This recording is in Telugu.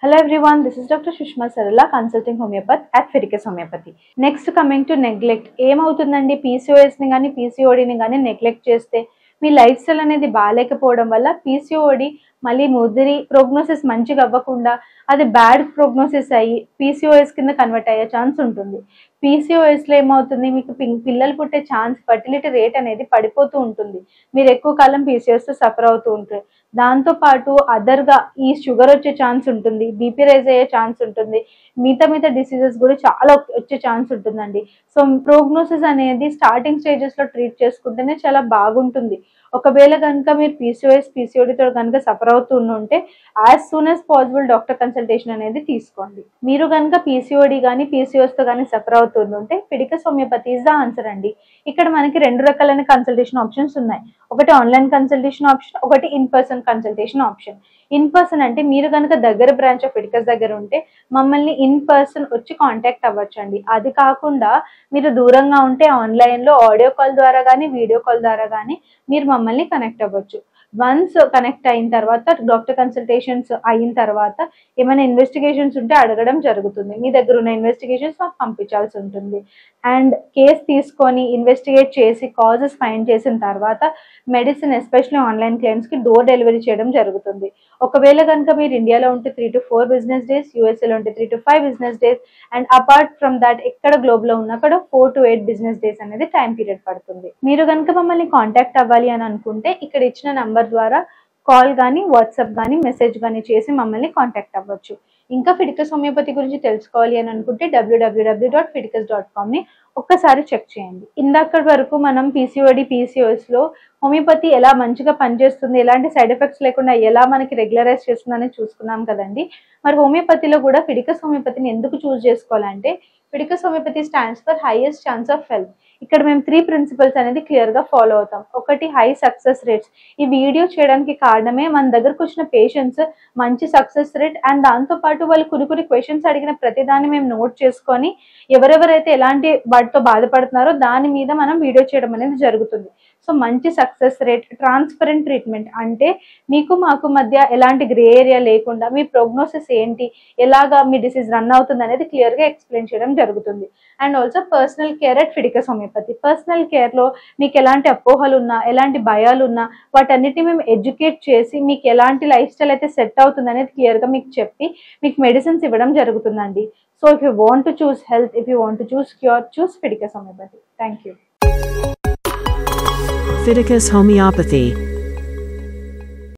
Hello everyone, this is Dr. Sushma Sarala, consulting homeopath at Fiticus Homeopathy. Next coming to neglect. ఏమవుతుందండి PCOS ని కానీ PCOD ని కానీ నెగ్లెక్ట్ చేస్తే మీ లైఫ్ స్టైల్ అనేది బాగాలేకపోవడం వల్ల PCOD మళ్ళీ ముదిరి ప్రోగ్నోసిస్ మంచిగా అవ్వకుండా అది బ్యాడ్ ప్రోగ్నోసిస్ అయ్యి PCOS కింద కన్వర్ట్ అయ్యే ఛాన్స్ ఉంటుంది. PCOSలో ఏమవుతుంది, మీకు పిల్లలు పుట్టే ఛాన్స్, ఫర్టిలిటీ రేట్ అనేది పడిపోతూ ఉంటుంది. మీరు ఎక్కువ కాలం PCOSతో సఫర్ అవుతూ ఉంటారు. దాంతోపాటు అదర్గా ఈ షుగర్ వచ్చే ఛాన్స్ ఉంటుంది, బీపీ రైజ్ అయ్యే ఛాన్స్ ఉంటుంది, మిగతా డిసీజెస్ కూడా చాలా వచ్చే ఛాన్స్ ఉంటుందండి. సో ప్రోగ్నోసిస్ అనేది స్టార్టింగ్ స్టేజెస్లో ట్రీట్ చేసుకుంటేనే చాలా బాగుంటుంది. ఒకవేళ కనుక మీరు PCODతో కనుక సఫర్ అవుతూ ఉంటే as soon as possible doctor consultation అనేది తీసుకోండి. మీరు కనుక PCOD కానీ PCOSతో కానీ సఫర్ అవుతుంటే Fidicus homeopathy is the answer అండి. ఇక్కడ మనకి 2 రకాలైన కన్సల్టేషన్ ఆప్షన్స్ ఉన్నాయి. ఒకటి ఆన్లైన్ కన్సల్టేషన్ ఆప్షన్, ఒకటి in person consultation option. In person అంటే మీరు కనుక దగ్గర బ్రాంచ్ ఆఫ్ ఫిడికస్ దగ్గర ఉంటే మమ్మల్ని ఇన్ పర్సన్ వచ్చి కాంటాక్ట్ అవ్వచ్చండి. అది కాకుండా మీరు దూరంగా ఉంటే ఆన్లైన్లో ఆడియో కాల్ ద్వారా కానీ వీడియో కాల్ ద్వారా కానీ మీరు మమ్మల్ని కనెక్ట్ అవ్వచ్చు. వన్స్ కనెక్ట్ అయిన తర్వాత డాక్టర్ కన్సల్టేషన్స్ అయిన తర్వాత ఏమైనా ఇన్వెస్టిగేషన్స్ ఉంటే అడగడం జరుగుతుంది. మీ దగ్గర ఉన్న ఇన్వెస్టిగేషన్స్ మాకు పంపించాల్సి ఉంటుంది. అండ్ కేస్ తీసుకొని ఇన్వెస్టిగేట్ చేసి కాజెస్ ఫైండ్ చేసిన తర్వాత మెడిసిన్ ఎస్పెషల్లీ ఆన్లైన్ క్లయింట్స్కి డోర్ డెలివరీ చేయడం జరుగుతుంది. ఒకవేళ కనుక మీరు ఇండియాలో ఉంటే 3 to 4 బిజినెస్ డేస్, యూఎస్ఏలో ఉంటే 3 to 5 business days, and apart from that ఎక్కడ గ్లోబ్లో ఉన్న అక్కడ 4 to 8 బిజినెస్ డేస్ అనేది టైం పీరియడ్ పడుతుంది. మీరు కనుక మమ్మల్ని కాంటాక్ట్ అవ్వాలి అని అనుకుంటే ఇక్కడ ఇచ్చిన నంబర్ ద్వారా కాల్ కానీ వాట్సాప్ కానీ మెసేజ్ కానీ చేసి మమ్మల్ని కాంటాక్ట్ అవ్వచ్చు. ఇంకా ఫిడికస్ హోమియోపతి గురించి తెలుసుకోవాలి అని అనుకుంటే www.fidicus.com ఒక్కసారి చెక్ చేయండి. ఇందాక వరకు మనం PCOD PCOSలో హోమియోపతి ఎలా మంచిగా పనిచేస్తుంది, ఎలాంటి సైడ్ ఎఫెక్ట్స్ లేకుండా ఎలా మనకి రెగ్యులరైజ్ చేస్తుందని చూసుకున్నాం కదండి. మరి హోమియోపతిలో కూడా ఫిడికస్ హోమియోపతిని ఎందుకు చూస్ చేసుకోవాలంటే Fidicus homeopathy stands for highest chance of health. ఇక్కడ మేము 3 ప్రిన్సిపల్స్ అనేది క్లియర్గా ఫాలో అవుతాం. ఒకటి హై సక్సెస్ రేట్స్. ఈ వీడియో చేయడానికి కారణమే మన దగ్గరకు వచ్చిన పేషెంట్స్ మంచి సక్సెస్ రేట్ అండ్ దాంతోపాటు వాళ్ళు కొన్ని క్వశ్చన్స్ అడిగిన ప్రతిదాన్ని మేము నోట్ చేసుకొని ఎవరెవరైతే ఎలాంటి వాటితో బాధపడుతున్నారో దాని మీద మనం వీడియో చేయడం అనేది జరుగుతుంది. సో మంచి సక్సెస్ రేట్, ట్రాన్స్పరెంట్ ట్రీట్మెంట్ అంటే మీకు మాకు మధ్య ఎలాంటి గ్రే ఏరియా లేకుండా మీ ప్రోగ్నోసిస్ ఏంటి, ఎలాగా మీ డిసీజ్ రన్ అవుతుంది అనేది క్లియర్గా ఎక్స్ప్లెయిన్ చేయడం జరుగుతుంది. And also personal care at Fidicus homeopathy. Personal కేర్లో మీకు ఎలాంటి అపోహలు ఉన్నా, ఎలాంటి భయాలు ఉన్నా వాటన్నిటిని మేము ఎడ్యుకేట్ చేసి మీకు ఎలాంటి లైఫ్ స్టైల్ అయితే సెట్ అవుతుంది అనేది క్లియర్గా మీకు చెప్పి మీకు మెడిసిన్స్ ఇవ్వడం జరుగుతుందండి. So if you want to choose health, if you want to choose cure, choose Fidicus homeopathy. Thank you. Fiticus Homeopathy.